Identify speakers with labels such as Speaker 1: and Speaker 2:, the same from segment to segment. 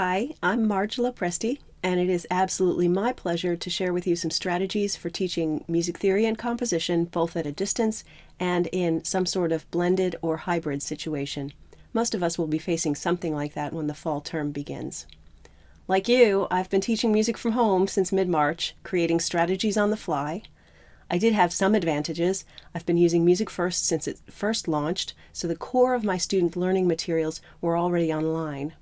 Speaker 1: Hi, I'm Marjorie LoPresti, and it is absolutely my pleasure to share with you some strategies for teaching music theory and composition both at a distance and in some sort of blended or hybrid situation. Most of us will be facing something like that when the fall term begins. Like you, I've been teaching music from home since mid-March, creating strategies on the fly. I did have some advantages. I've been using MusicFirst since it first launched, so the core of my student learning materials were already online.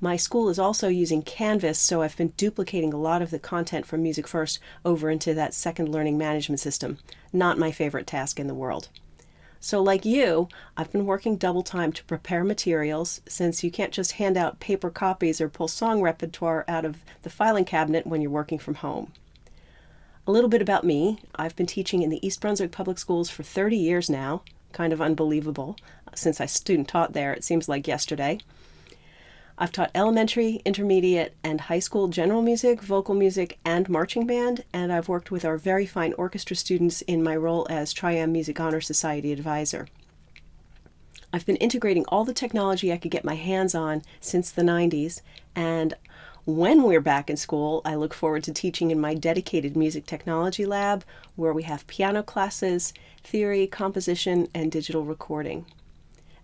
Speaker 1: My school is also using Canvas, so I've been duplicating a lot of the content from MusicFirst over into that second learning management system. Not my favorite task in the world. So like you, I've been working double time to prepare materials, since you can't just hand out paper copies or pull song repertoire out of the filing cabinet when you're working from home. A little bit about me. I've been teaching in the East Brunswick Public Schools for 30 years now. Kind of unbelievable. Since I student taught there, it seems like yesterday. I've taught elementary, intermediate, and high school general music, vocal music, and marching band, and I've worked with our very fine orchestra students in my role as Tri-Am Music Honor Society advisor. I've been integrating all the technology I could get my hands on since the 90s, and when we're back in school, I look forward to teaching in my dedicated music technology lab, where we have piano classes, theory, composition, and digital recording.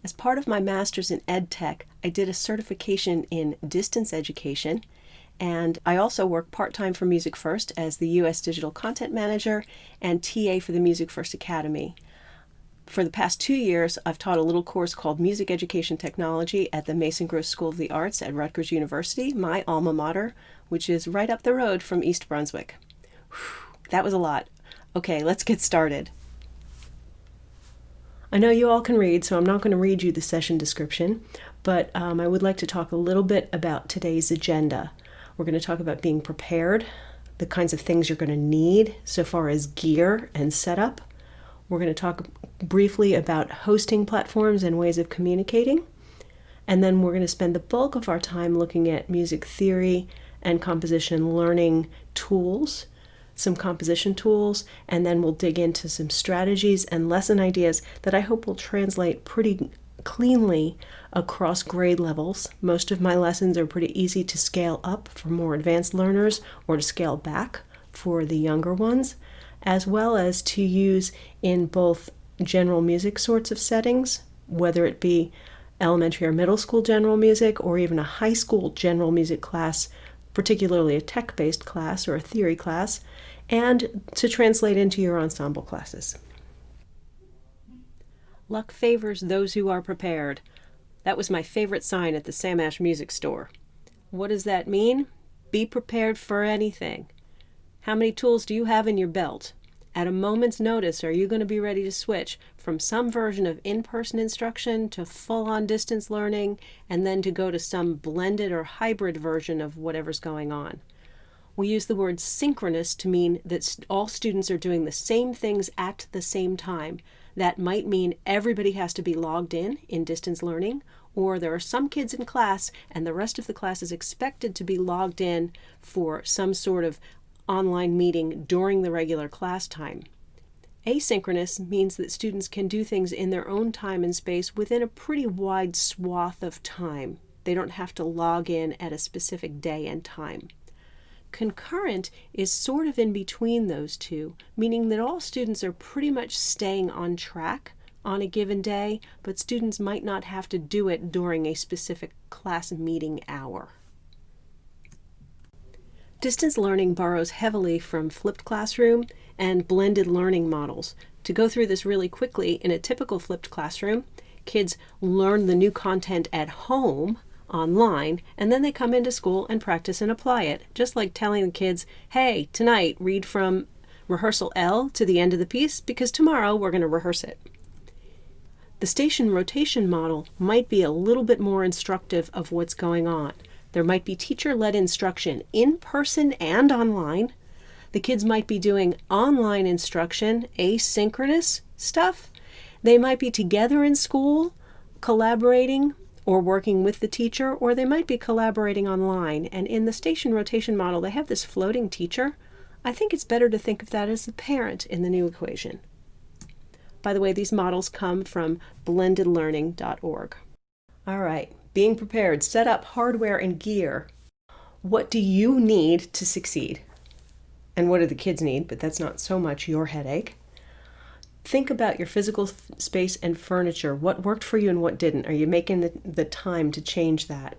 Speaker 1: As part of my master's in ed tech, I did a certification in distance education, and I also work part-time for MusicFirst as the U.S. Digital Content Manager and TA for the MusicFirst Academy. For the past 2 years, I've taught a little course called Music Education Technology at the Mason Gross School of the Arts at Rutgers University, my alma mater, which is right up the road from East Brunswick. Whew, that was a lot. Okay, let's get started. I know you all can read, so I'm not going to read you the session description, but I would like to talk a little bit about today's agenda. We're going to talk about being prepared, the kinds of things you're going to need so far as gear and setup. We're going to talk briefly about hosting platforms and ways of communicating, and then we're going to spend the bulk of our time looking at music theory and composition learning tools, some composition tools, and then we'll dig into some strategies and lesson ideas that I hope will translate pretty cleanly across grade levels. Most of my lessons are pretty easy to scale up for more advanced learners or to scale back for the younger ones, as well as to use in both general music sorts of settings, whether it be elementary or middle school general music or even a high school general music class, particularly a tech-based class or a theory class, and to translate into your ensemble classes. Luck favors those who are prepared. That was my favorite sign at the Sam Ash Music Store. What does that mean? Be prepared for anything. How many tools do you have in your belt? At a moment's notice, are you going to be ready to switch from some version of in-person instruction to full-on distance learning, and then to go to some blended or hybrid version of whatever's going on? We use the word synchronous to mean that all students are doing the same things at the same time. That might mean everybody has to be logged in distance learning, or there are some kids in class and the rest of the class is expected to be logged in for some sort of online meeting during the regular class time. Asynchronous means that students can do things in their own time and space within a pretty wide swath of time. They don't have to log in at a specific day and time. Concurrent is sort of in between those two, meaning that all students are pretty much staying on track on a given day, but students might not have to do it during a specific class meeting hour. Distance learning borrows heavily from flipped classroom and blended learning models. To go through this really quickly, in a typical flipped classroom, kids learn the new content at home online, and then they come into school and practice and apply it, just like telling the kids, hey, tonight read from rehearsal L to the end of the piece because tomorrow we're going to rehearse it. The station rotation model might be a little bit more instructive of what's going on. There might be teacher-led instruction in person and online. The kids might be doing online instruction, asynchronous stuff. They might be together in school, collaborating or working with the teacher, or they might be collaborating online. And in the station rotation model, they have this floating teacher. I think it's better to think of that as the parent in the new equation. By the way, these models come from blendedlearning.org. All right, being prepared, set up hardware and gear. What do you need to succeed? And what do the kids need? But that's not so much your headache. Think about your physical space and furniture. What worked for you and what didn't? Are you making the time to change that?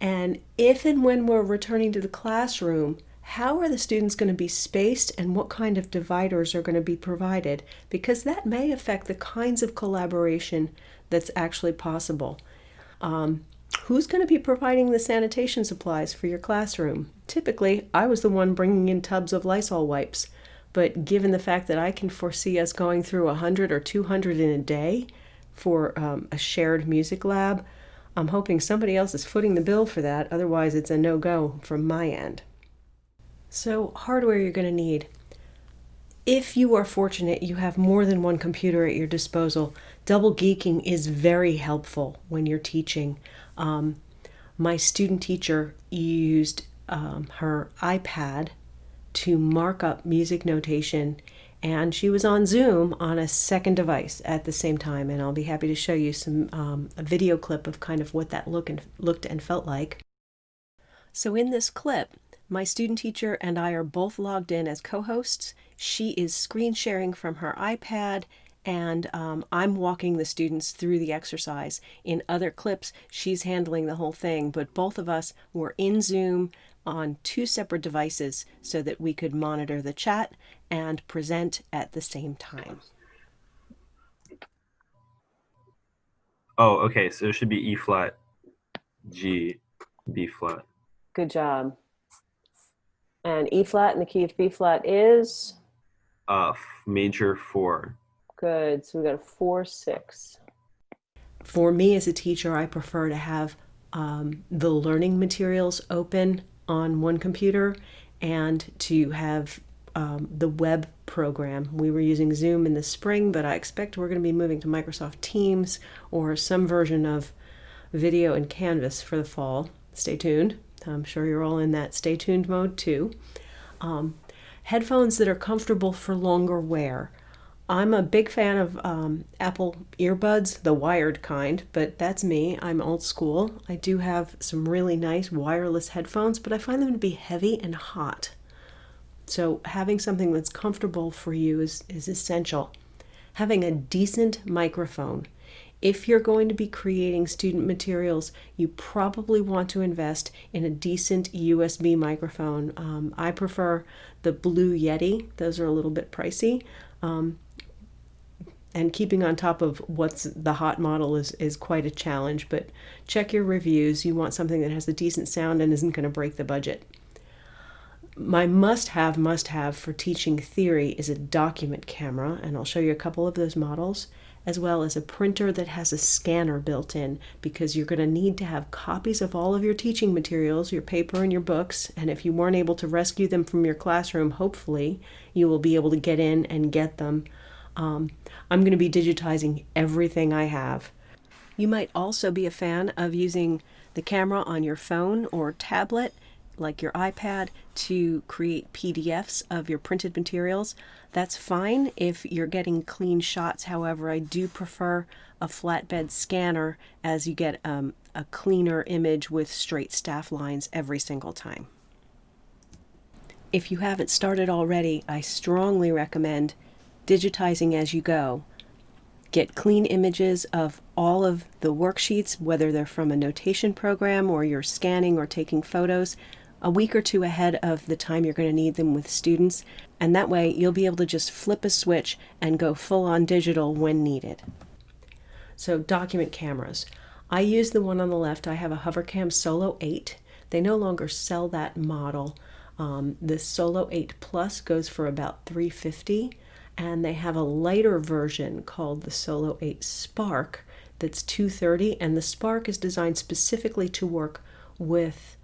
Speaker 1: And if and when we're returning to the classroom, how are the students going to be spaced and what kind of dividers are going to be provided? Because that may affect the kinds of collaboration that's actually possible. Who's going to be providing the sanitation supplies for your classroom? Typically, I was the one bringing in tubs of Lysol wipes, but given the fact that I can foresee us going through 100 or 200 in a day for a shared music lab, I'm hoping somebody else is footing the bill for that. Otherwise, it's a no-go from my end. So, hardware you're going to need. If you are fortunate, you have more than one computer at your disposal. Double geeking is very helpful when you're teaching. My student teacher used her iPad to mark up music notation, and she was on Zoom on a second device at the same time, and I'll be happy to show you a video clip of kind of what that looked and felt like. So in this clip, my student teacher and I are both logged in as co-hosts. She is screen sharing from her iPad, and I'm walking the students through the exercise. In other clips, she's handling the whole thing, but both of us were in Zoom on two separate devices so that we could monitor the chat and present at the same time.
Speaker 2: Oh, okay, so it should be E flat, G, B flat.
Speaker 1: Good job. And E flat in the key of B flat is?
Speaker 2: Major 4.
Speaker 1: Good, so we got a 4-6. For me as a teacher, I prefer to have the learning materials open on one computer and to have the web program. We were using Zoom in the spring, but I expect we're going to be moving to Microsoft Teams or some version of video and Canvas for the fall. Stay tuned. I'm sure you're all in that stay tuned mode too. Headphones that are comfortable for longer wear. I'm a big fan of Apple earbuds, the wired kind, but that's me. I'm old school. I do have some really nice wireless headphones, but I find them to be heavy and hot. So having something that's comfortable for you is essential. Having a decent microphone. If you're going to be creating student materials, you probably want to invest in a decent USB microphone. I prefer the Blue Yeti. Those are a little bit pricey. And keeping on top of what's the hot model is quite a challenge, but check your reviews. You want something that has a decent sound and isn't going to break the budget. My must-have for teaching theory is a document camera, and I'll show you a couple of those models, as well as a printer that has a scanner built in, because you're going to need to have copies of all of your teaching materials, your paper and your books, and if you weren't able to rescue them from your classroom, hopefully you will be able to get in and get them. I'm going to be digitizing everything I have. You might also be a fan of using the camera on your phone or tablet, like your iPad, to create PDFs of your printed materials. That's fine if you're getting clean shots. However, I do prefer a flatbed scanner as you get a cleaner image with straight staff lines every single time. If you haven't started already, I strongly recommend digitizing as you go. Get clean images of all of the worksheets, whether they're from a notation program or you're scanning or taking photos, a week or two ahead of the time you're going to need them with students, and that way you'll be able to just flip a switch and go full on digital when needed. So document cameras. I use the one on the left. I have a Hovercam Solo 8. They no longer sell that model. The Solo 8 Plus goes for about $350. And they have a lighter version called the Solo 8 Spark that's $230, and the Spark is designed specifically to work with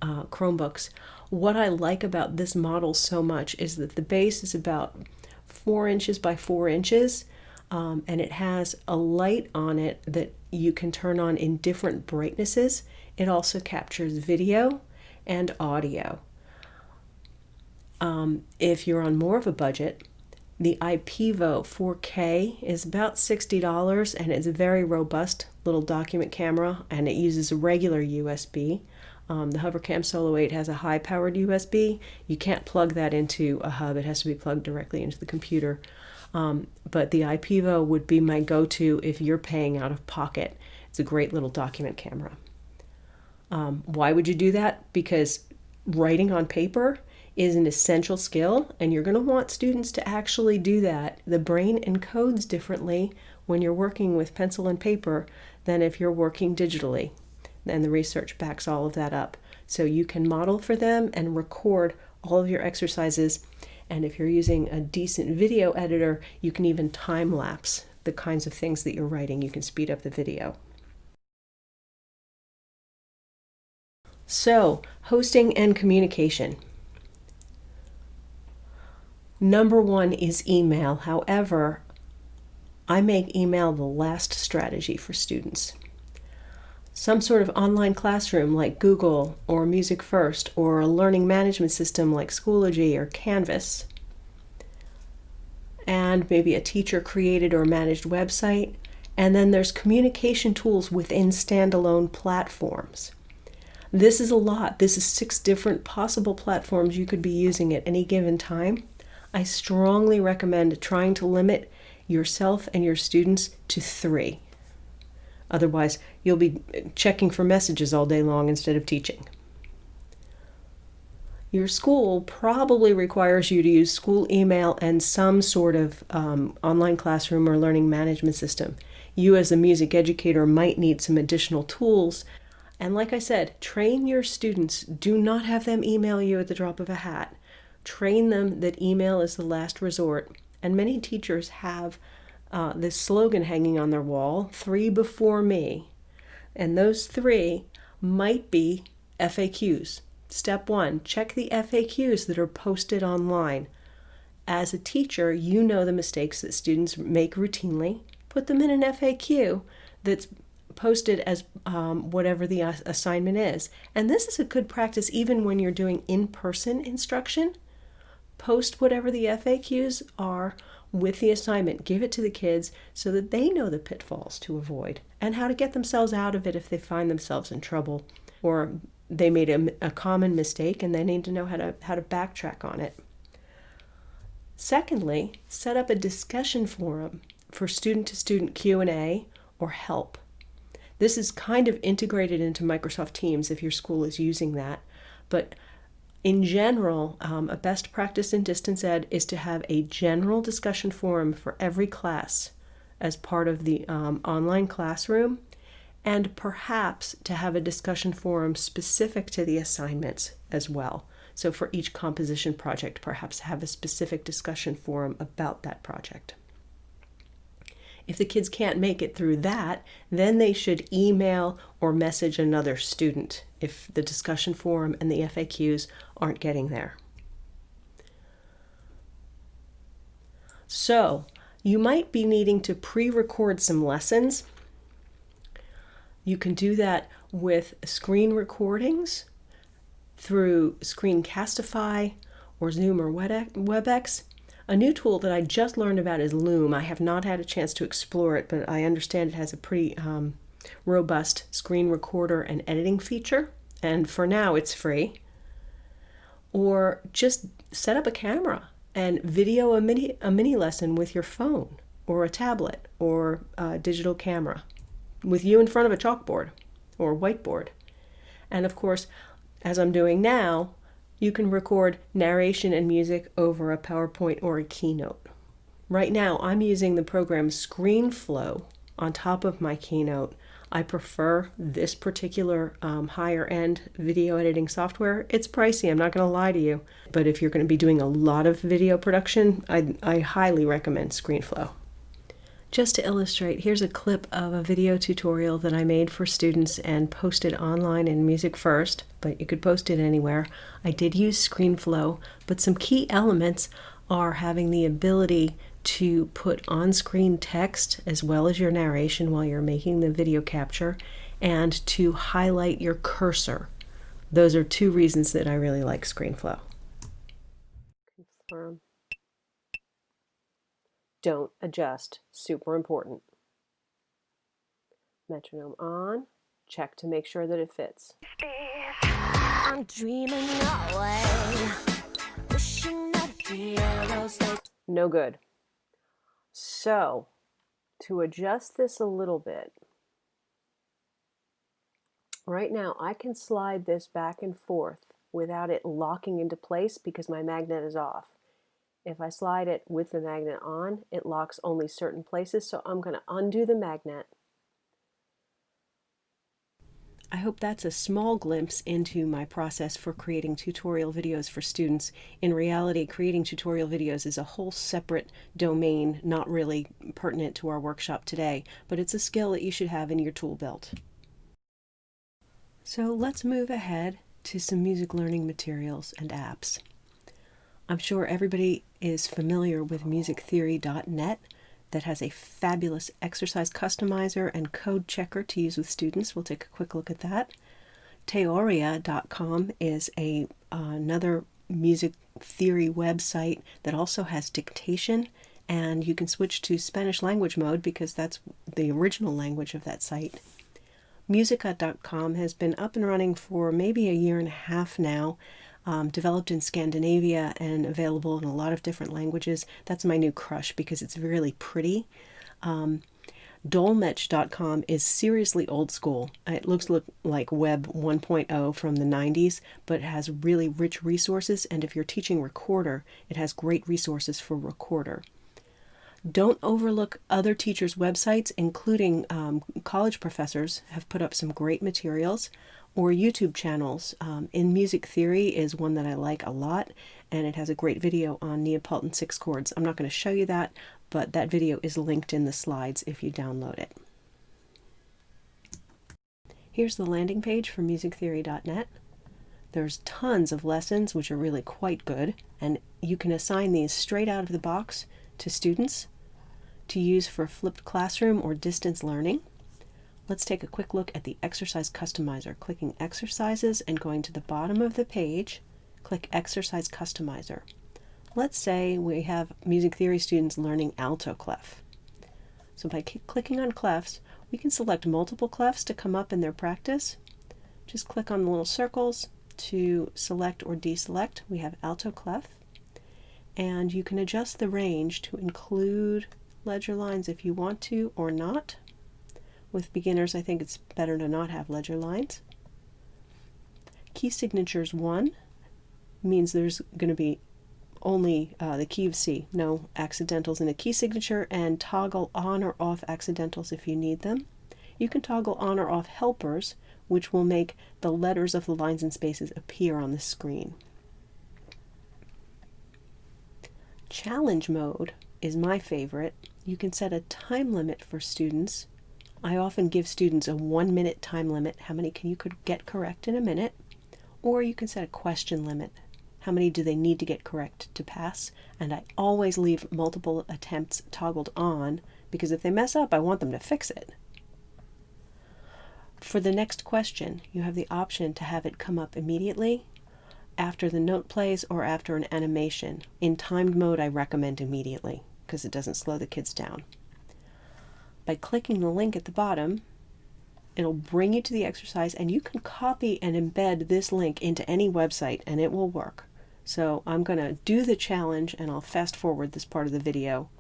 Speaker 1: Chromebooks. What I like about this model so much is that the base is about 4 inches by 4 inches, and it has a light on it that you can turn on in different brightnesses. It also captures video and audio. If you're on more of a budget, The IPVO 4K is about $60, and it's a very robust little document camera, and it uses a regular USB. The Hovercam Solo 8 has a high-powered USB. You can't plug that into a hub. It has to be plugged directly into the computer. But the IPVO would be my go-to if you're paying out of pocket. It's a great little document camera. Why would you do that? Because writing on paper is an essential skill, and you're going to want students to actually do that. The brain encodes differently when you're working with pencil and paper than if you're working digitally. And the research backs all of that up. So you can model for them and record all of your exercises. And if you're using a decent video editor, you can even time lapse the kinds of things that you're writing. You can speed up the video. So, hosting and communication. Number one is email. However, I make email the last strategy for students. Some sort of online classroom like Google or MusicFirst, or a learning management system like Schoology or Canvas, and maybe a teacher-created or managed website. And then there's communication tools within standalone platforms. This is a lot. This is 6 different possible platforms you could be using at any given time. I strongly recommend trying to limit yourself and your students to 3. Otherwise, you'll be checking for messages all day long instead of teaching. Your school probably requires you to use school email and some sort of online classroom or learning management system. You as a music educator might need some additional tools. And like I said, train your students. Do not have them email you at the drop of a hat. Train them that email is the last resort. And many teachers have this slogan hanging on their wall, 3 before me. And those 3 might be FAQs. Step 1, check the FAQs that are posted online. As a teacher, you know the mistakes that students make routinely. Put them in an FAQ that's posted as whatever the assignment is. And this is a good practice even when you're doing in-person instruction. Post whatever the FAQs are with the assignment. Give it to the kids so that they know the pitfalls to avoid and how to get themselves out of it if they find themselves in trouble, or they made a common mistake and they need to know how to backtrack on it. Secondly, set up a discussion forum for student-to-student Q&A or help. This is kind of integrated into Microsoft Teams if your school is using that, but in general, a best practice in distance ed is to have a general discussion forum for every class as part of the online classroom, and perhaps to have a discussion forum specific to the assignments as well. So for each composition project, perhaps have a specific discussion forum about that project. If the kids can't make it through that, then they should email or message another student if the discussion forum and the FAQs aren't getting there. So, you might be needing to pre-record some lessons. You can do that with screen recordings through Screencastify or Zoom or WebEx. A new tool that I just learned about is Loom. I have not had a chance to explore it, but I understand it has a pretty robust screen recorder and editing feature, and for now it's free. Or just set up a camera and video a mini lesson with your phone or a tablet or a digital camera with you in front of a chalkboard or whiteboard. And of course, as I'm doing now, you can record narration and music over a PowerPoint or a Keynote. Right now, I'm using the program ScreenFlow on top of my Keynote. I prefer this particular higher-end video editing software. It's pricey, I'm not going to lie to you. But if you're going to be doing a lot of video production, I highly recommend ScreenFlow. Just to illustrate, here's a clip of a video tutorial that I made for students and posted online in MusicFirst, but you could post it anywhere. I did use ScreenFlow, but some key elements are having the ability to put on-screen text as well as your narration while you're making the video capture, and to highlight your cursor. Those are 2 reasons that I really like ScreenFlow. Confirm. Don't adjust. Super important. Metronome on. Check to make sure that it fits. I'm dreaming away. Wishing that heroes like... No good. So, to adjust this a little bit, right now I can slide this back and forth without it locking into place because my magnet is off. If I slide it with the magnet on, it locks only certain places, so I'm going to undo the magnet. I hope that's a small glimpse into my process for creating tutorial videos for students. In reality, creating tutorial videos is a whole separate domain, not really pertinent to our workshop today, but it's a skill that you should have in your tool belt. So let's move ahead to some music learning materials and apps. I'm sure everybody is familiar with musictheory.net that has a fabulous exercise customizer and code checker to use with students. We'll take a quick look at that. Teoria.com is another music theory website that also has dictation, and you can switch to Spanish language mode because that's the original language of that site. Musica.com has been up and running for maybe a year and a half now. Developed in Scandinavia and available in a lot of different languages. That's my new crush because it's really pretty. Dolmetsch.com is seriously old school. It looks like Web 1.0 from the 90s, but it has really rich resources, and if you're teaching recorder, it has great resources for recorder. Don't overlook other teachers' websites, including college professors have put up some great materials, or YouTube channels. In Music Theory is one that I like a lot, and it has a great video on Neapolitan 6 chords. I'm not going to show you that, but that video is linked in the slides if you download it. Here's the landing page for musictheory.net. There's tons of lessons, which are really quite good, and you can assign these straight out of the box to students to use for flipped classroom or distance learning. Let's take a quick look at the exercise customizer. Clicking exercises and going to the bottom of the page, click exercise customizer. Let's say we have music theory students learning alto clef. So by clicking on clefs, we can select multiple clefs to come up in their practice. Just click on the little circles to select or deselect. We have alto clef, and you can adjust the range to include ledger lines if you want to or not. With beginners, I think it's better to not have ledger lines. Key signatures 1 means there's going to be only the key of C, no accidentals in a key signature, and toggle on or off accidentals if you need them. You can toggle on or off helpers, which will make the letters of the lines and spaces appear on the screen. Challenge mode is my favorite. You can set a time limit for students. I often give students a 1-minute time limit. How many you could get correct in a minute? Or you can set a question limit. How many do they need to get correct to pass? And I always leave multiple attempts toggled on because if they mess up, I want them to fix it. For the next question, you have the option to have it come up immediately, after the note plays, or after an animation. In timed mode, I recommend immediately because it doesn't slow the kids down. By clicking the link at the bottom, it'll bring you to the exercise, and you can copy and embed this link into any website and it will work. So I'm going to do the challenge, and I'll fast forward this part of the video.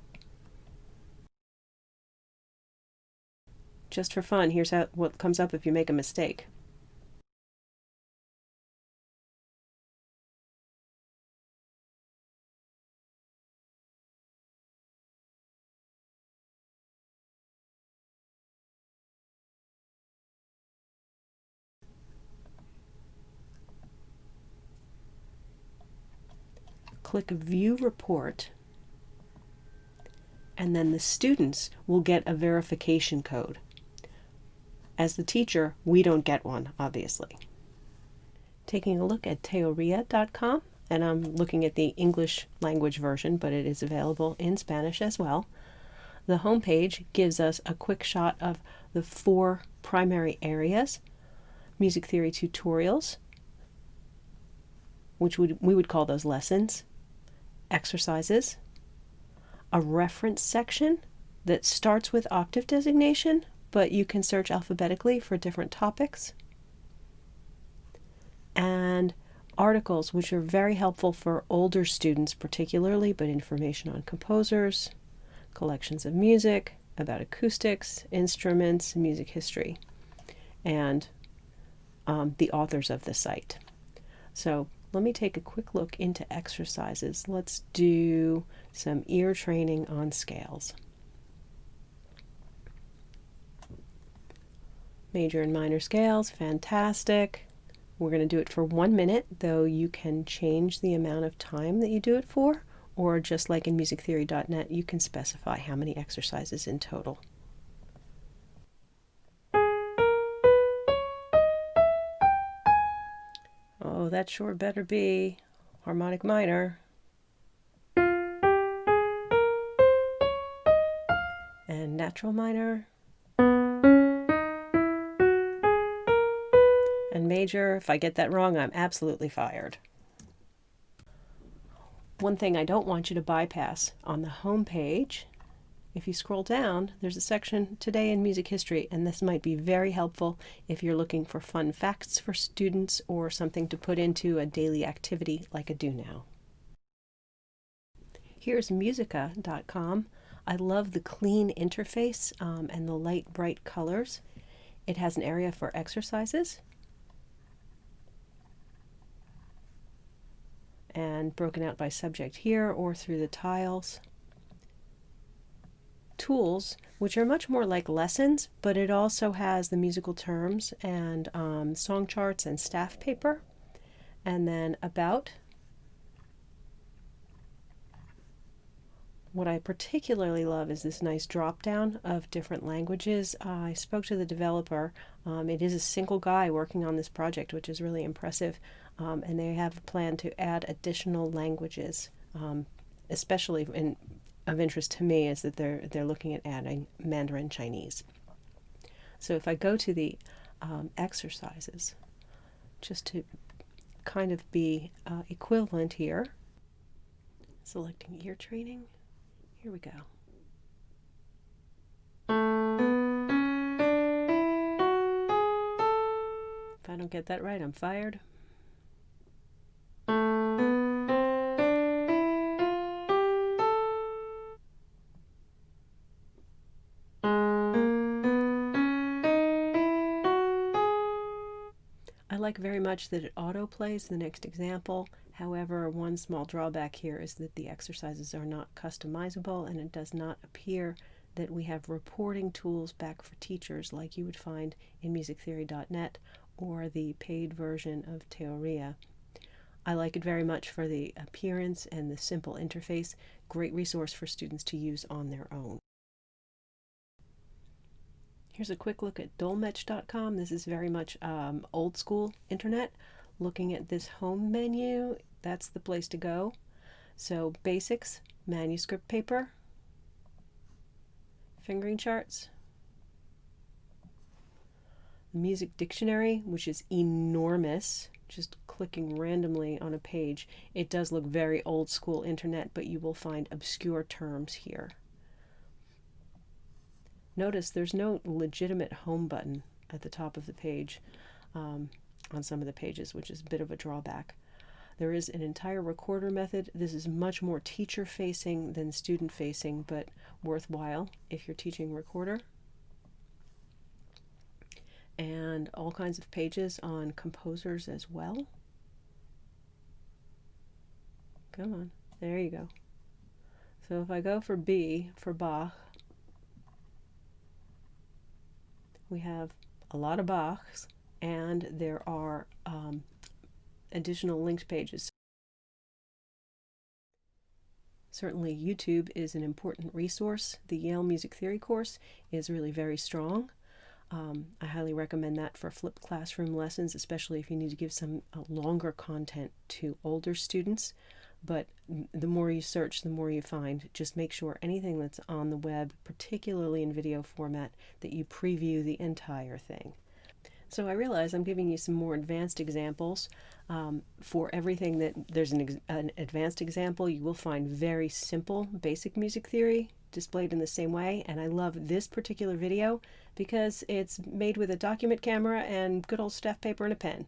Speaker 1: Just for fun, here's what comes up if you make a mistake. Click View Report, and then the students will get a verification code. As the teacher, we don't get one, obviously. Taking a look at teoria.com, and I'm looking at the English language version, but it is available in Spanish as well. The home page gives us a quick shot of the 4 primary areas: music theory tutorials, which we would call those lessons, exercises, a reference section that starts with octave designation, but you can search alphabetically for different topics. And articles, which are very helpful for older students particularly, but information on composers, collections of music, about acoustics, instruments, music history, and the authors of the site. So let me take a quick look into exercises. Let's do some ear training on scales. Major and minor scales, fantastic. We're going to do it for 1 minute, though you can change the amount of time that you do it for, or just like in musictheory.net, you can specify how many exercises in total. Oh, that sure better be harmonic minor. And natural minor. And major. If I get that wrong, I'm absolutely fired. One thing I don't want you to bypass, on the home page, if you scroll down, there's a section Today in Music History, and this might be very helpful if you're looking for fun facts for students or something to put into a daily activity like a do now. Here's musica.com. I love the clean interface and the light, bright colors. It has an area for exercises and broken out by subject here or through the tiles. Tools, which are much more like lessons, but it also has the musical terms and song charts and staff paper. And then about. What I particularly love is this nice drop down of different languages. I spoke to the developer. It is a single guy working on this project, which is really impressive. And they have a plan to add additional languages, especially of interest to me is that they're looking at adding Mandarin Chinese. So if I go to the exercises, just to kind of be equivalent here, selecting ear training, here we go. If I don't get that right, I'm fired. I like very much that it auto-plays the next example. However, one small drawback here is that the exercises are not customizable, and it does not appear that we have reporting tools back for teachers like you would find in musictheory.net or the paid version of Teoria. I like it very much for the appearance and the simple interface. Great resource for students to use on their own. Here's a quick look at dolmetsch.com. This is very much old school internet. Looking at this home menu, that's the place to go. So basics, manuscript paper, fingering charts, music dictionary, which is enormous. Just clicking randomly on a page. It does look very old school internet, but you will find obscure terms here. Notice there's no legitimate home button at the top of the page on some of the pages, which is a bit of a drawback. There is an entire recorder method. This is much more teacher-facing than student-facing, but worthwhile if you're teaching recorder. And all kinds of pages on composers as well. Come on, there you go. So if I go for B, for Bach, we have a lot of Bachs, and there are additional linked pages. Certainly YouTube is an important resource. The Yale Music Theory course is really very strong. I highly recommend that for flipped classroom lessons, especially if you need to give some longer content to older students. But the more you search, the more you find. Just make sure anything that's on the web, particularly in video format, that you preview the entire thing. So I realize I'm giving you some more advanced examples. For everything that there's an advanced example, you will find very simple basic music theory displayed in the same way. And I love this particular video because it's made with a document camera and good old staff paper and a pen.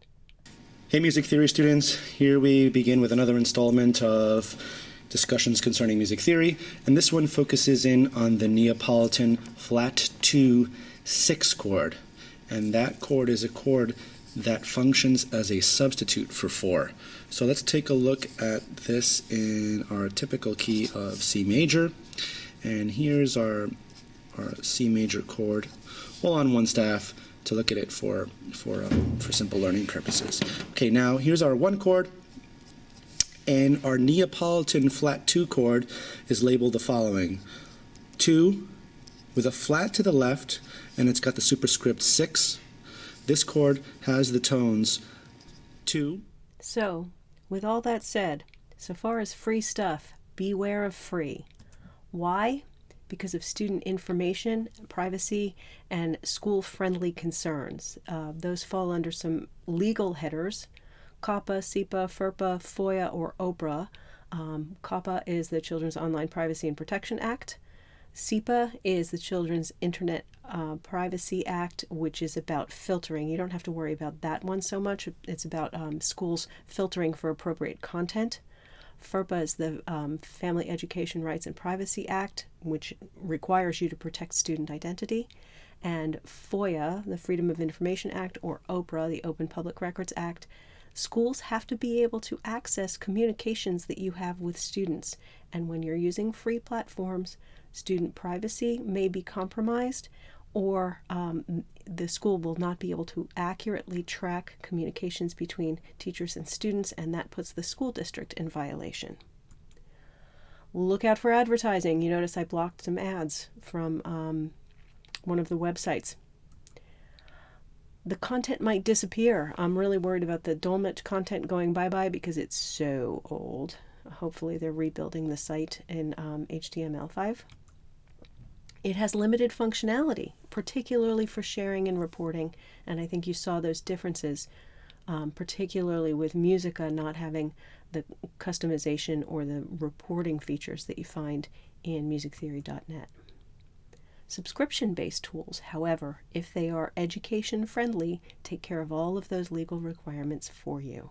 Speaker 3: Hey music theory students, here we begin with another installment of discussions concerning music theory, and this one focuses in on the Neapolitan flat 2 6 chord, and that chord is a chord that functions as a substitute for 4. So let's take a look at this in our typical key of C major, and here's our C major chord, all on one staff, to look at it for simple learning purposes. Okay, now here's our 1 chord, and our Neapolitan flat 2 chord is labeled the following: 2 with a flat to the left, and it's got the superscript 6. This chord has the tones 2.
Speaker 1: So, with all that said, so far as free stuff, beware of free. Why? Because of student information, privacy, and school-friendly concerns. Those fall under some legal headers: COPPA, SEPA, FERPA, FOIA, or OPRA. COPPA is the Children's Online Privacy and Protection Act. SEPA is the Children's Internet Privacy Act, which is about filtering. You don't have to worry about that one so much. It's about schools filtering for appropriate content. FERPA is the Family Education Rights and Privacy Act, which requires you to protect student identity. And FOIA, the Freedom of Information Act, or OPRA, the Open Public Records Act. Schools have to be able to access communications that you have with students. And when you're using free platforms, student privacy may be compromised, or the school will not be able to accurately track communications between teachers and students, and that puts the school district in violation. Look out for advertising. You notice I blocked some ads from one of the websites. The content might disappear. I'm really worried about the Dolmetsch content going bye-bye because it's so old. Hopefully they're rebuilding the site in HTML5. It has limited functionality, particularly for sharing and reporting, and I think you saw those differences, particularly with Musica not having the customization or the reporting features that you find in musictheory.net. Subscription-based tools, however, if they are education-friendly, take care of all of those legal requirements for you.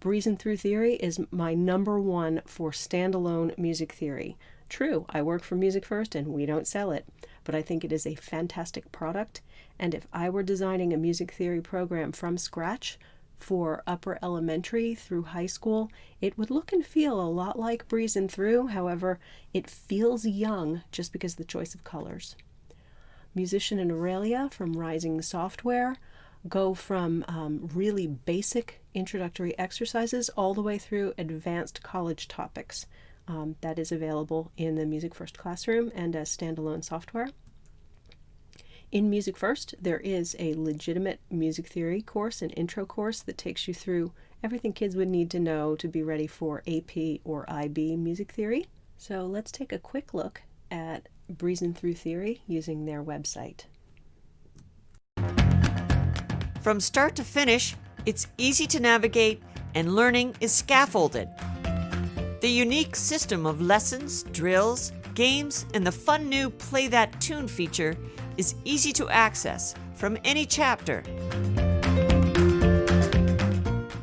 Speaker 1: Breezing Through Theory is my #1 for standalone music theory. True, I work for MusicFirst and we don't sell it, but I think it is a fantastic product, and if I were designing a music theory program from scratch for upper elementary through high school, it would look and feel a lot like Breezing Through. However, it feels young just because of the choice of colors. Musician and Aurelia from Rising Software go from really basic introductory exercises all the way through advanced college topics. That is available in the MusicFirst classroom and as standalone software. In MusicFirst, there is a legitimate music theory course, an intro course that takes you through everything kids would need to know to be ready for AP or IB music theory. So let's take a quick look at Breezing Through Theory using their website.
Speaker 4: From start to finish, it's easy to navigate and learning is scaffolded. The unique system of lessons, drills, games, and the fun new Play That Tune feature is easy to access from any chapter.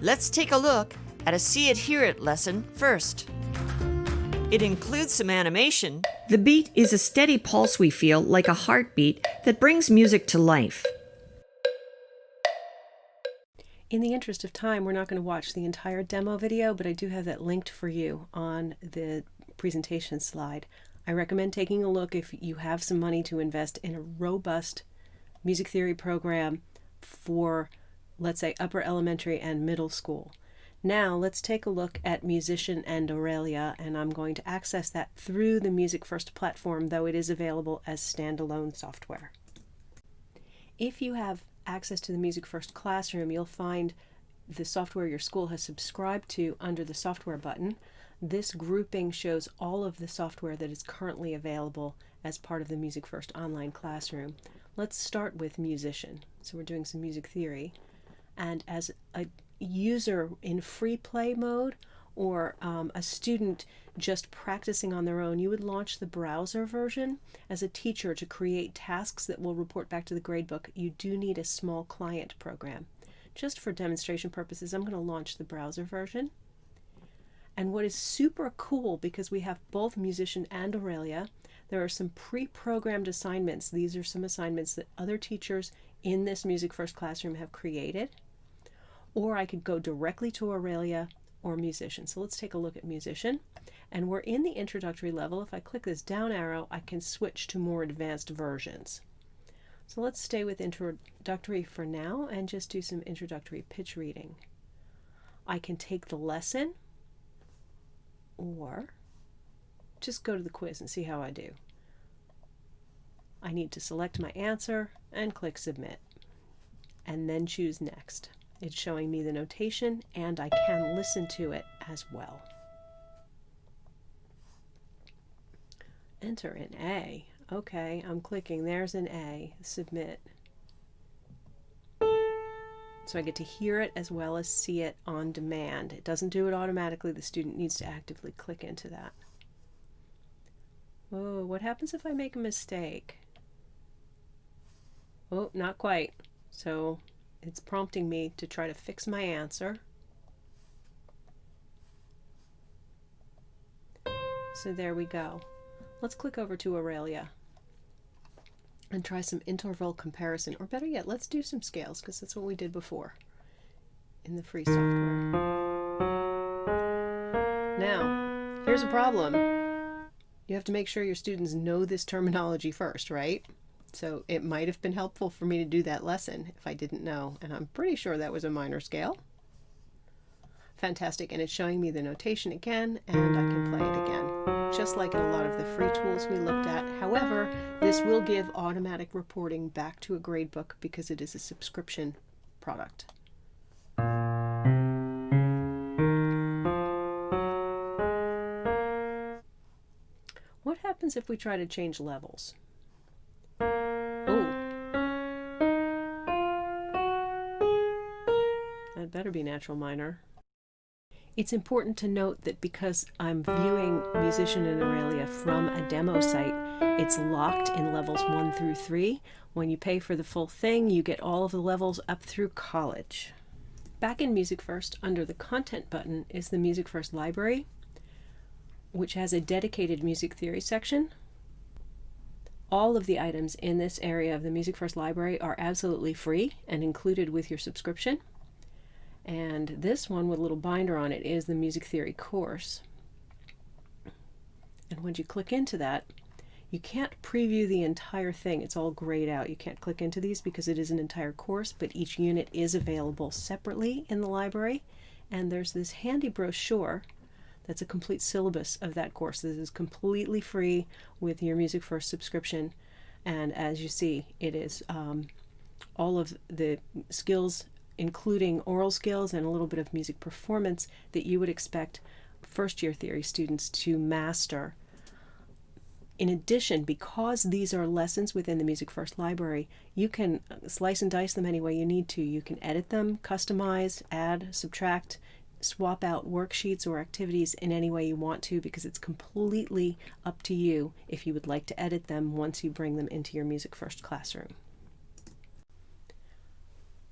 Speaker 4: Let's take a look at a See It, Hear It lesson first. It includes some animation. The beat is a steady pulse we feel like a heartbeat that brings music to life.
Speaker 1: In the interest of time, we're not going to watch the entire demo video, but I do have that linked for you on the presentation slide. I recommend taking a look if you have some money to invest in a robust music theory program for, let's say, upper elementary and middle school. Now let's take a look at Musician and Aurelia, and I'm going to access that through the MusicFirst platform, though it is available as standalone software. If you have access to the MusicFirst classroom, you'll find the software your school has subscribed to under the software button. This grouping shows all of the software that is currently available as part of the MusicFirst online classroom. Let's start with musician. So we're doing some music theory. And as a user in free play mode, or a student just practicing on their own, you would launch the browser version. As a teacher, to create tasks that will report back to the gradebook, you do need a small client program. Just for demonstration purposes, I'm going to launch the browser version. And what is super cool, because we have both musician and Aurelia, there are some pre-programmed assignments. These are some assignments that other teachers in this MusicFirst classroom have created. Or I could go directly to Aurelia or musician. So let's take a look at musician. And we're in the introductory level. If I click this down arrow, I can switch to more advanced versions. So let's stay with introductory for now and just do some introductory pitch reading. I can take the lesson or just go to the quiz and see how I do. I need to select my answer and click submit, and then choose next. It's showing me the notation, and I can listen to it as well. Enter an A. Okay, I'm clicking. There's an A. Submit. So I get to hear it as well as see it on demand. It doesn't do it automatically. The student needs to actively click into that. Oh, what happens if I make a mistake? Oh, not quite. So it's prompting me to try to fix my answer. So there we go. Let's click over to Aurelia and try some interval comparison, or better yet, let's do some scales, because that's what we did before in the free software. Now, here's a problem. You have to make sure your students know this terminology first, right? So it might have been helpful for me to do that lesson if I didn't know, and I'm pretty sure that was a minor scale. Fantastic, and it's showing me the notation again, and I can play it again, just like in a lot of the free tools we looked at. However, this will give automatic reporting back to a gradebook because it is a subscription product. What happens if we try to change levels? That better be natural minor. It's important to note that because I'm viewing Musician and Aurelia from a demo site, it's locked in levels 1 through 3. When you pay for the full thing, you get all of the levels up through college. Back in MusicFirst, under the Content button, is the MusicFirst library, which has a dedicated music theory section. All of the items in this area of the MusicFirst library are absolutely free and included with your subscription. And this one with a little binder on it is the music theory course. And when you click into that, you can't preview the entire thing. It's all grayed out. You can't click into these because it is an entire course, but each unit is available separately in the library. And there's this handy brochure that's a complete syllabus of that course. This is completely free with your MusicFirst subscription. And as you see, it is all of the skills, including oral skills and a little bit of music performance, that you would expect first-year theory students to master. In addition, because these are lessons within the MusicFirst library, you can slice and dice them any way you need to. You can edit them, customize, add, subtract, swap out worksheets or activities in any way you want to, because it's completely up to you if you would like to edit them once you bring them into your MusicFirst classroom.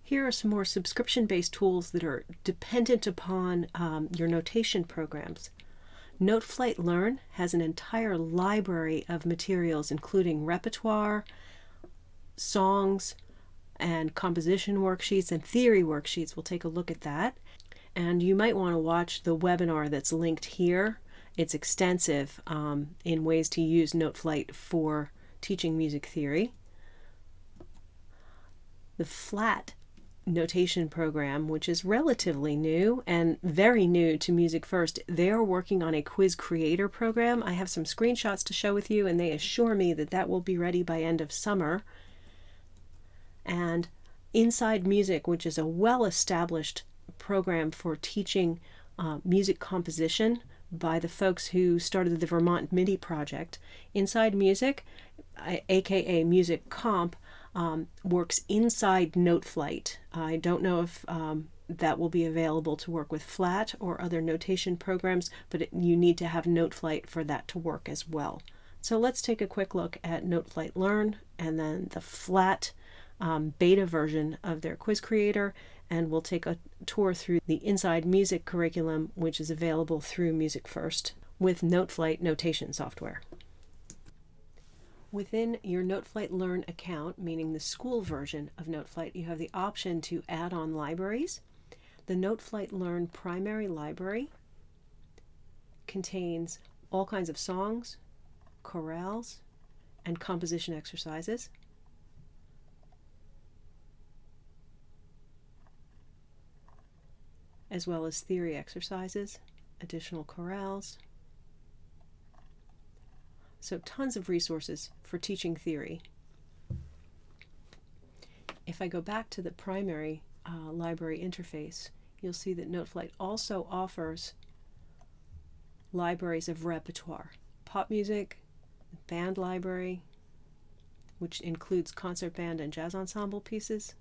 Speaker 1: Here are some more subscription-based tools that are dependent upon your notation programs. NoteFlight Learn has an entire library of materials, including repertoire, songs, and composition worksheets and theory worksheets. We'll take a look at that. And you might want to watch the webinar that's linked here. It's extensive in ways to use NoteFlight for teaching music theory. The FLAT notation program, which is relatively new and very new to MusicFirst, they are working on a quiz creator program. I have some screenshots to show with you, and they assure me that that will be ready by end of summer. And Inside Music, which is a well-established program for teaching music composition by the folks who started the Vermont MIDI project. Inside Music, aka Music Comp, works inside NoteFlight. I don't know if that will be available to work with flat or other notation programs, but you need to have NoteFlight for that to work as well. So let's take a quick look at NoteFlight Learn and then the flat beta version of their quiz creator, and we'll take a tour through the Inside Music curriculum, which is available through MusicFirst with NoteFlight notation software. Within your NoteFlight Learn account, meaning the school version of NoteFlight, you have the option to add on libraries. The NoteFlight Learn primary library contains all kinds of songs, chorales, and composition exercises. As well as theory exercises, additional chorales. So tons of resources for teaching theory. If I go back to the primary library interface, you'll see that NoteFlight also offers libraries of repertoire. Pop music, band library, which includes concert band and jazz ensemble pieces,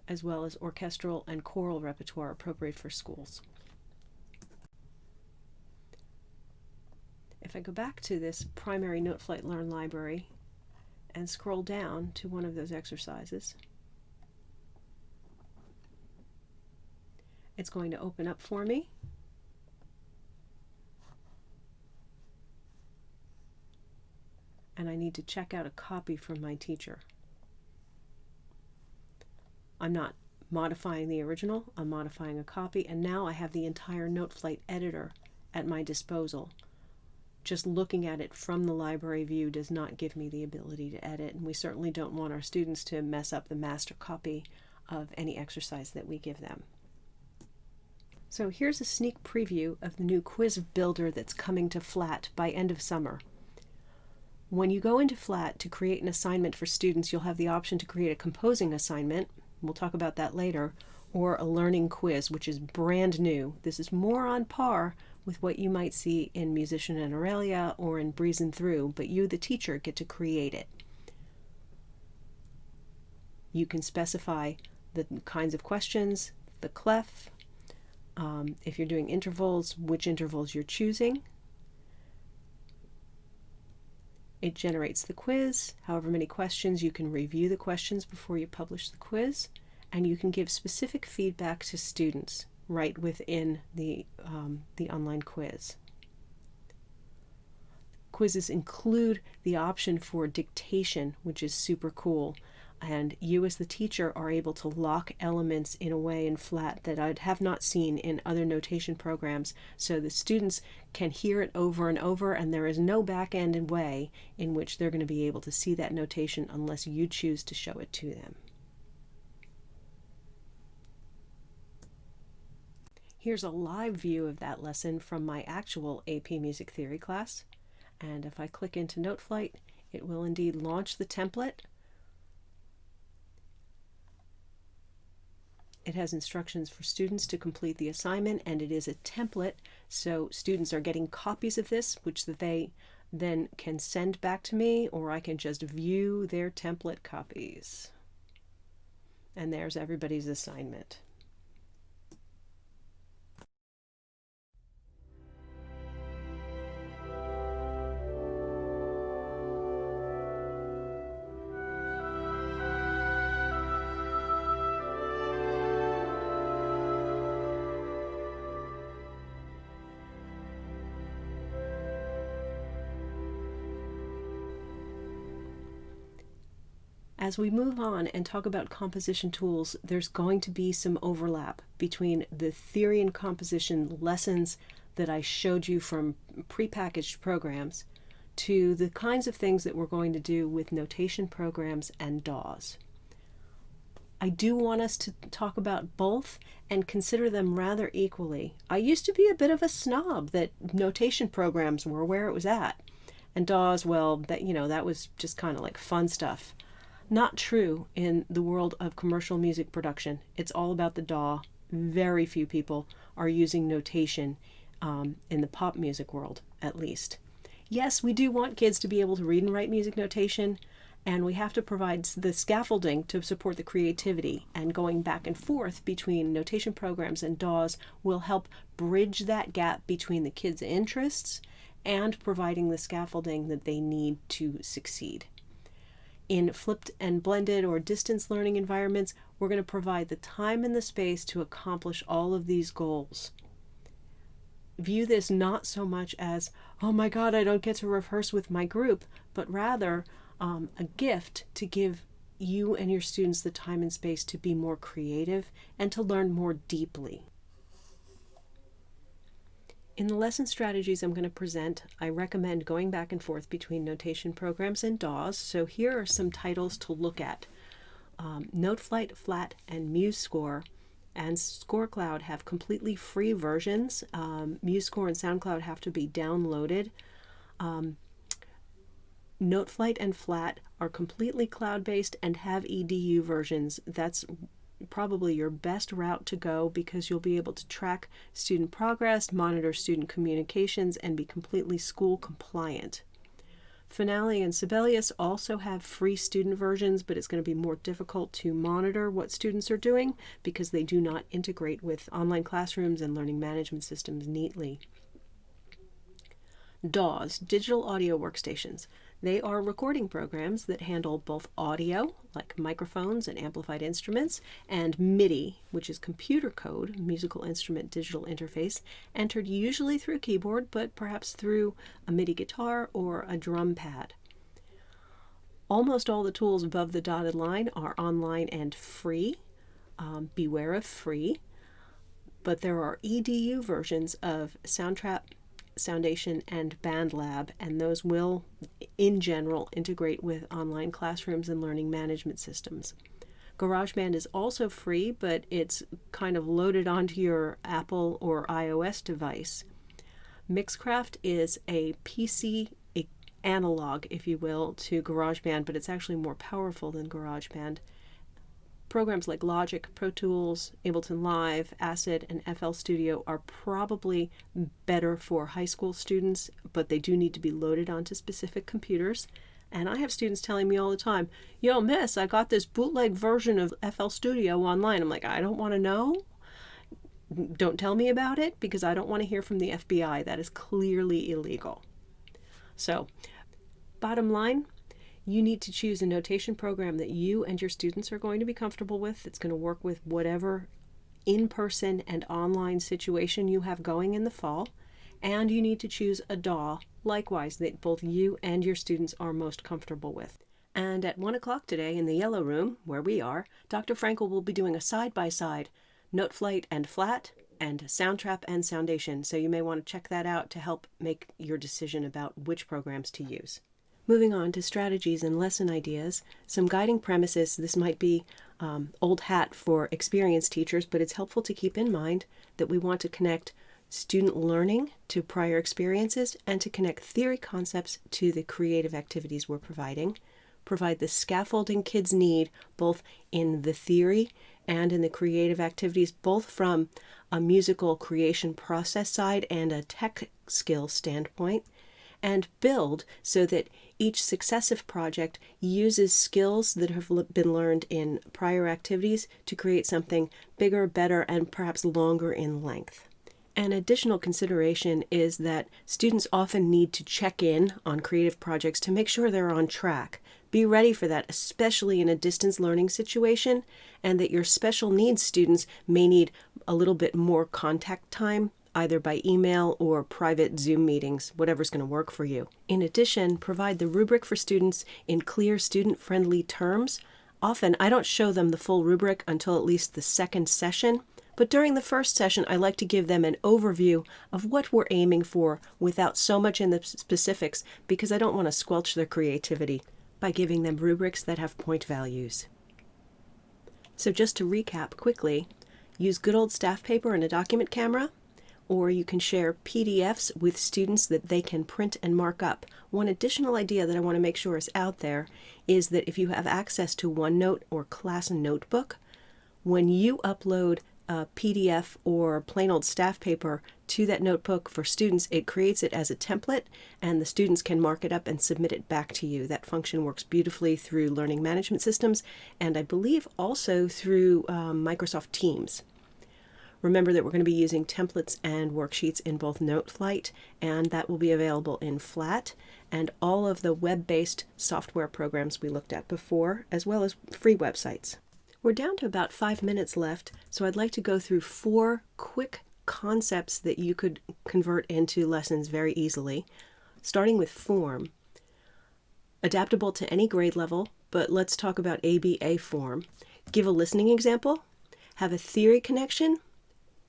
Speaker 1: as well as orchestral and choral repertoire appropriate for schools. If I go back to this primary NoteFlight Learn library and scroll down to one of those exercises, it's going to open up for me. And I need to check out a copy from my teacher. I'm not modifying the original, I'm modifying a copy, and now I have the entire NoteFlight editor at my disposal. Just looking at it from the library view does not give me the ability to edit, and we certainly don't want our students to mess up the master copy of any exercise that we give them. So here's a sneak preview of the new quiz builder that's coming to Flat by end of summer. When you go into Flat to create an assignment for students, you'll have the option to create a composing assignment. We'll talk about that later, or a learning quiz, which is brand new. This is more on par with what you might see in Musician and Aurelia or in Breezin' Through, but you, the teacher, get to create it. You can specify the kinds of questions, the clef, if you're doing intervals, which intervals you're choosing. It generates the quiz, however many questions. You can review the questions before you publish the quiz, and you can give specific feedback to students right within the online quiz. Quizzes include the option for dictation, which is super cool, and you as the teacher are able to lock elements in a way in Flat that I have not seen in other notation programs, so the students can hear it over and over, and there is no back-end way in which they're going to be able to see that notation unless you choose to show it to them. Here's a live view of that lesson from my actual AP Music Theory class, and if I click into NoteFlight, it will indeed launch the template. It has instructions for students to complete the assignment, and it is a template, so students are getting copies of this, which they then can send back to me, or I can just view their template copies. And there's everybody's assignment. As we move on and talk about composition tools, there's going to be some overlap between the theory and composition lessons that I showed you from prepackaged programs to the kinds of things that we're going to do with notation programs and DAWs. I do want us to talk about both and consider them rather equally. I used to be a bit of a snob that notation programs were where it was at, and DAWs, well, that was just kind of like fun stuff. Not true in the world of commercial music production. It's all about the DAW. Very few people are using notation in the pop music world, at least. Yes, we do want kids to be able to read and write music notation, and we have to provide the scaffolding to support the creativity, and going back and forth between notation programs and DAWs will help bridge that gap between the kids' interests and providing the scaffolding that they need to succeed. In flipped and blended or distance learning environments, we're going to provide the time and the space to accomplish all of these goals. View this not so much as, oh my God, I don't get to rehearse with my group, but rather a gift to give you and your students the time and space to be more creative and to learn more deeply. In the lesson strategies I'm going to present, I recommend going back and forth between notation programs and DAWs. So here are some titles to look at. Noteflight, Flat, and MuseScore and ScoreCloud have completely free versions. MuseScore and SoundCloud have to be downloaded. Noteflight and Flat are completely cloud-based and have EDU versions. That's probably your best route to go because you'll be able to track student progress, monitor student communications, and be completely school compliant. Finale and Sibelius also have free student versions, but it's going to be more difficult to monitor what students are doing because they do not integrate with online classrooms and learning management systems neatly. DAWs, digital audio workstations. They are recording programs that handle both audio, like microphones and amplified instruments, and MIDI, which is computer code, musical instrument digital interface, entered usually through keyboard, but perhaps through a MIDI guitar or a drum pad. Almost all the tools above the dotted line are online and free. Beware of free. But there are EDU versions of Soundtrap, Soundation, and BandLab, and those will, in general, integrate with online classrooms and learning management systems. GarageBand is also free, but it's kind of loaded onto your Apple or iOS device. Mixcraft is a PC analog, if you will, to GarageBand, but it's actually more powerful than GarageBand. Programs like Logic, Pro Tools, Ableton Live, Acid, and FL Studio are probably better for high school students, but they do need to be loaded onto specific computers. And I have students telling me all the time, yo, miss, I got this bootleg version of FL Studio online. I'm like, I don't want to know. Don't tell me about it because I don't want to hear from the FBI. That is clearly illegal. So, bottom line, you need to choose a notation program that you and your students are going to be comfortable with. It's going to work with whatever in-person and online situation you have going in the fall. And you need to choose a DAW, likewise, that both you and your students are most comfortable with. And at 1 o'clock today in the Yellow Room, where we are, Dr. Frankel will be doing a side-by-side Noteflight and Flat and Soundtrap and Soundation. So you may want to check that out to help make your decision about which programs to use. Moving on to strategies and lesson ideas, some guiding premises. This might be old hat for experienced teachers, but it's helpful to keep in mind that we want to connect student learning to prior experiences and to connect theory concepts to the creative activities we're providing. Provide the scaffolding kids need both in the theory and in the creative activities, both from a musical creation process side and a tech skill standpoint. And build so that each successive project uses skills that have been learned in prior activities to create something bigger, better, and perhaps longer in length. An additional consideration is that students often need to check in on creative projects to make sure they're on track. Be ready for that, especially in a distance learning situation, and that your special needs students may need a little bit more contact time, either by email or private Zoom meetings, whatever's going to work for you. In addition, provide the rubric for students in clear, student-friendly terms. Often, I don't show them the full rubric until at least the second session, but during the first session, I like to give them an overview of what we're aiming for without so much in the specifics because I don't want to squelch their creativity by giving them rubrics that have point values. So just to recap quickly, use good old staff paper and a document camera, or you can share PDFs with students that they can print and mark up. One additional idea that I want to make sure is out there is that if you have access to OneNote or Class Notebook, when you upload a PDF or plain old staff paper to that notebook for students, it creates it as a template, and the students can mark it up and submit it back to you. That function works beautifully through learning management systems, and I believe also through Microsoft Teams. Remember that we're going to be using templates and worksheets in both NoteFlight, and that will be available in Flat and all of the web-based software programs we looked at before, as well as free websites. We're down to about 5 minutes left, so I'd like to go through 4 quick concepts that you could convert into lessons very easily, starting with form. Adaptable to any grade level, but let's talk about ABA form. Give a listening example, have a theory connection,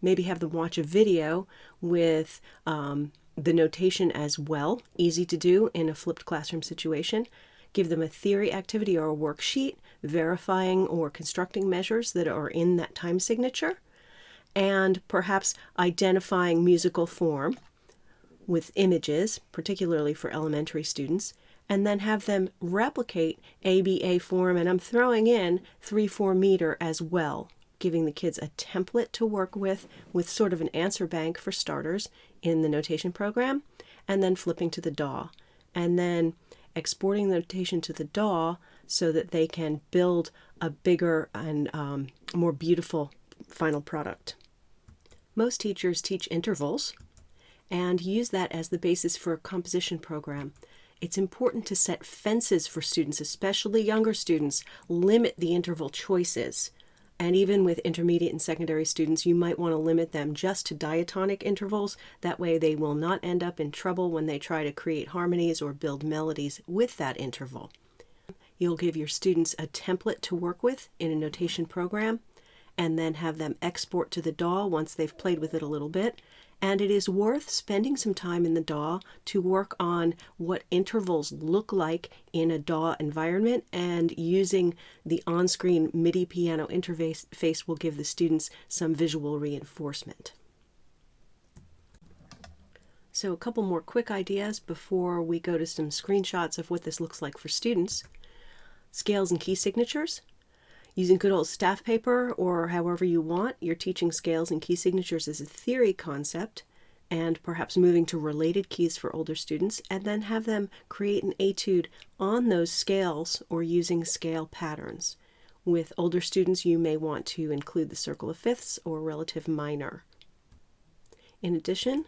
Speaker 1: maybe have them watch a video with the notation as well, easy to do in a flipped classroom situation. Give them a theory activity or a worksheet, verifying or constructing measures that are in that time signature, and perhaps identifying musical form with images, particularly for elementary students, and then have them replicate ABA form, and I'm throwing in 3/4 meter as well, giving the kids a template to work with sort of an answer bank for starters in the notation program, and then flipping to the DAW, and then exporting the notation to the DAW so that they can build a bigger and more beautiful final product. Most teachers teach intervals and use that as the basis for a composition program. It's important to set fences for students, especially younger students, limit the interval choices. And even with intermediate and secondary students, you might want to limit them just to diatonic intervals. That way they will not end up in trouble when they try to create harmonies or build melodies with that interval. You'll give your students a template to work with in a notation program, and then have them export to the DAW once they've played with it a little bit. And it is worth spending some time in the DAW to work on what intervals look like in a DAW environment, and using the on-screen MIDI piano interface will give the students some visual reinforcement. So a couple more quick ideas before we go to some screenshots of what this looks like for students. Scales and key signatures. Using good old staff paper or however you want, you're teaching scales and key signatures as a theory concept, and perhaps moving to related keys for older students, and then have them create an etude on those scales or using scale patterns. With older students, you may want to include the circle of fifths or relative minor. In addition,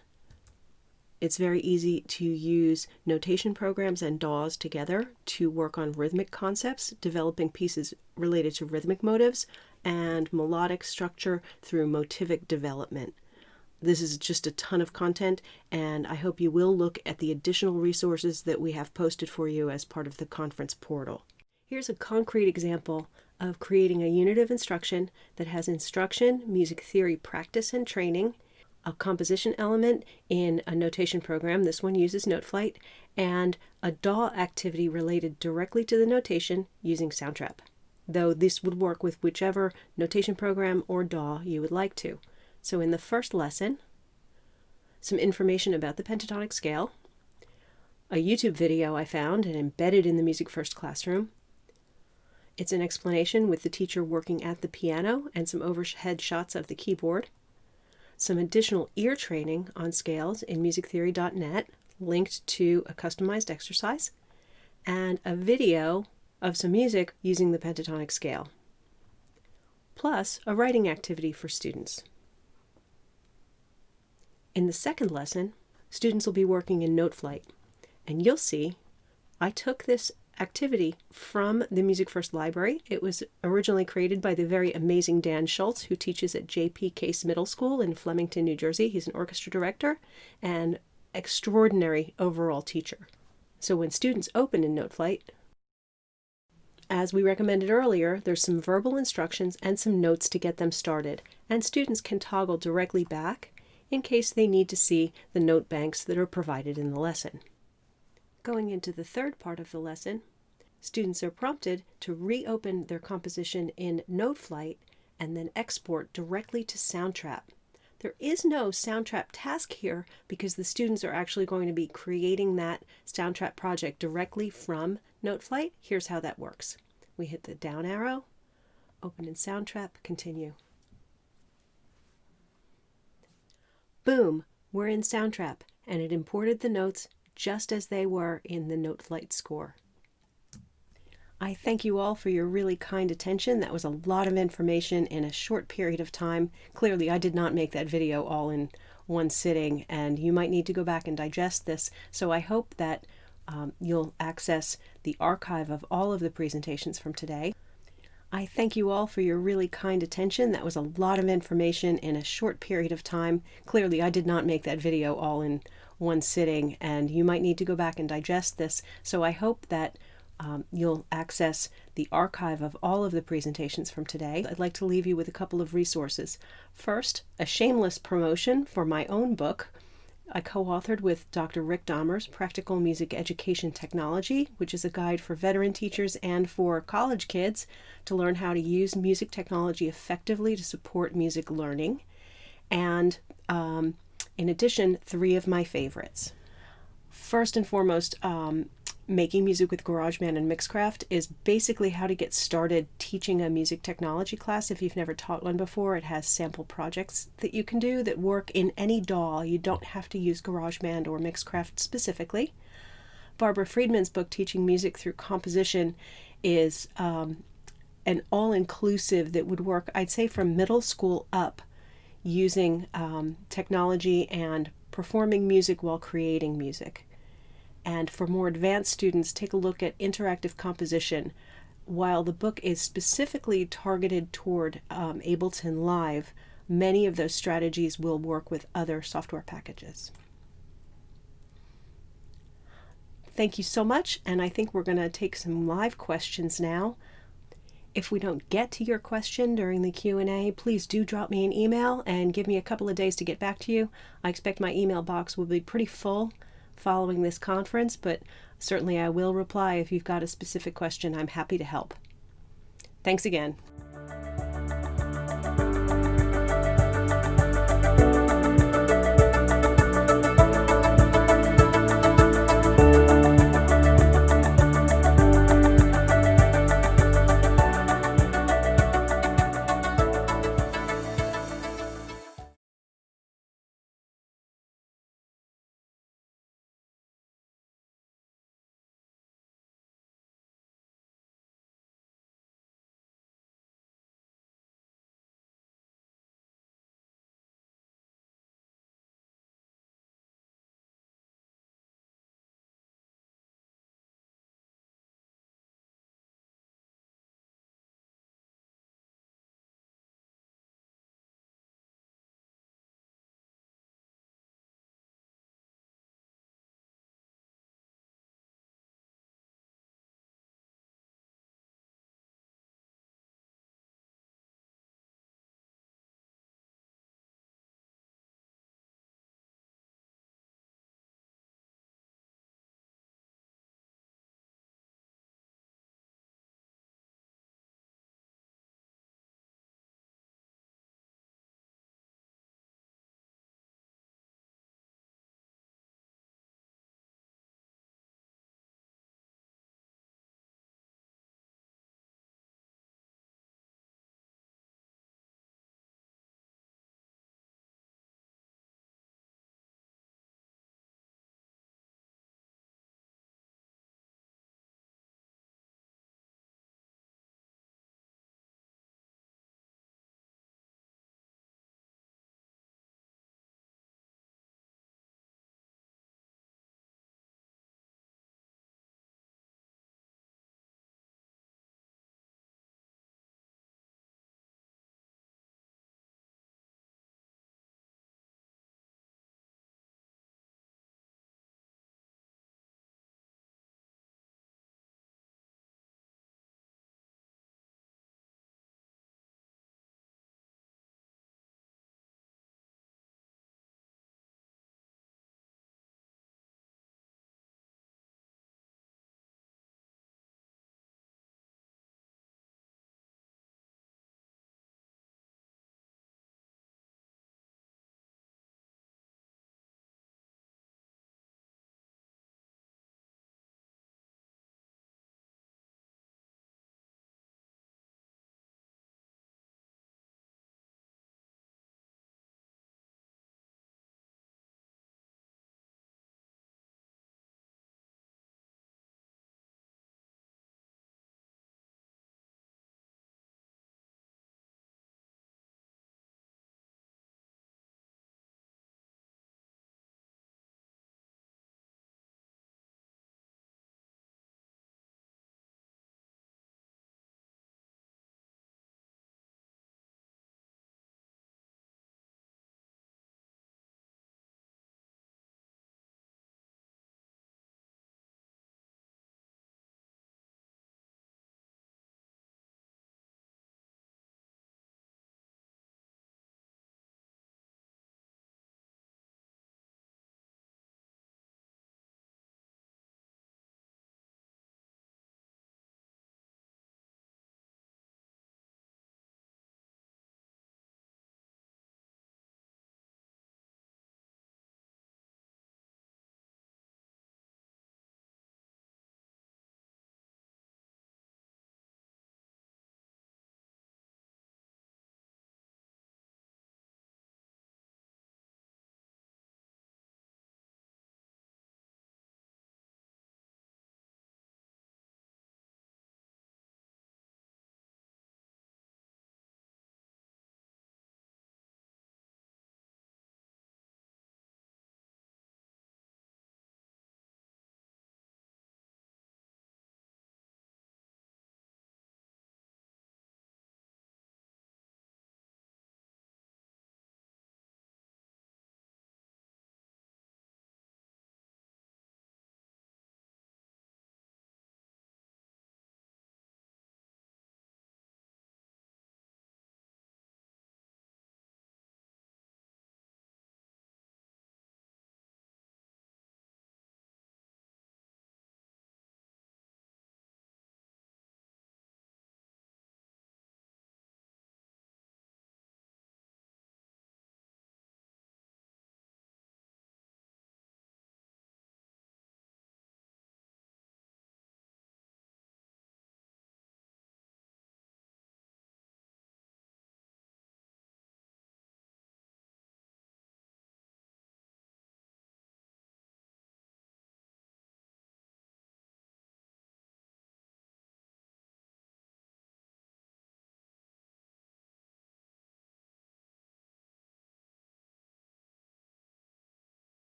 Speaker 1: it's very easy to use notation programs and DAWs together to work on rhythmic concepts, developing pieces related to rhythmic motives and melodic structure through motivic development. This is just a ton of content, and I hope you will look at the additional resources that we have posted for you as part of the conference portal. Here's a concrete example of creating a unit of instruction that has instruction, music theory practice and training, a composition element in a notation program, this one uses NoteFlight, and a DAW activity related directly to the notation using Soundtrap, though this would work with whichever notation program or DAW you would like to. So in the first lesson, some information about the pentatonic scale, a YouTube video I found and embedded in the MusicFirst classroom. It's an explanation with the teacher working at the piano and some overhead shots of the keyboard. Some additional ear training on scales in musictheory.net, linked to a customized exercise, and a video of some music using the pentatonic scale, plus a writing activity for students. In the second lesson, students will be working in NoteFlight, and you'll see I took this activity from the MusicFirst library. It was originally created by the very amazing Dan Schultz, who teaches at J.P. Case Middle School in Flemington, New Jersey. He's an orchestra director and extraordinary overall teacher. So when students open in NoteFlight, as we recommended earlier, there's some verbal instructions and some notes to get them started, and students can toggle directly back in case they need to see the note banks that are provided in the lesson. Going into the third part of the lesson, students are prompted to reopen their composition in NoteFlight and then export directly to Soundtrap. There is no Soundtrap task here because the students are actually going to be creating that Soundtrap project directly from NoteFlight. Here's how that works. We hit the down arrow, open in Soundtrap, continue. Boom! We're in Soundtrap, and it imported the notes just as they were in the Noteflight score. I thank you all for your really kind attention. That was a lot of information in a short period of time. Clearly, I did not make that video all in one sitting, and you might need to go back and digest this. So I hope that you'll access the archive of all of the presentations from today. I thank you all for your really kind attention. That was a lot of information in a short period of time. Clearly, I did not make that video all in one sitting, and you might need to go back and digest this. So I hope that you'll access the archive of all of the presentations from today. I'd like to leave you with a couple of resources. First, a shameless promotion for my own book. I co-authored with Dr. Rick Dahmer's Practical Music Education Technology, which is a guide for veteran teachers and for college kids to learn how to use music technology effectively to support music learning. And in addition, 3 of my favorites. First and foremost, Making Music with GarageBand and Mixcraft is basically how to get started teaching a music technology class. If you've never taught one before, it has sample projects that you can do that work in any DAW. You don't have to use GarageBand or Mixcraft specifically. Barbara Friedman's book, Teaching Music Through Composition, is an all-inclusive that would work, I'd say, from middle school up, using technology and performing music while creating music. And for more advanced students, take a look at interactive composition. While the book is specifically targeted toward Ableton Live, many of those strategies will work with other software packages. Thank you so much, and I think we're going to take some live questions now. If we don't get to your question during the Q&A, please do drop me an email and give me a couple of days to get back to you. I expect my email box will be pretty full following this conference, but certainly I will reply if you've got a specific question. I'm happy to help. Thanks again.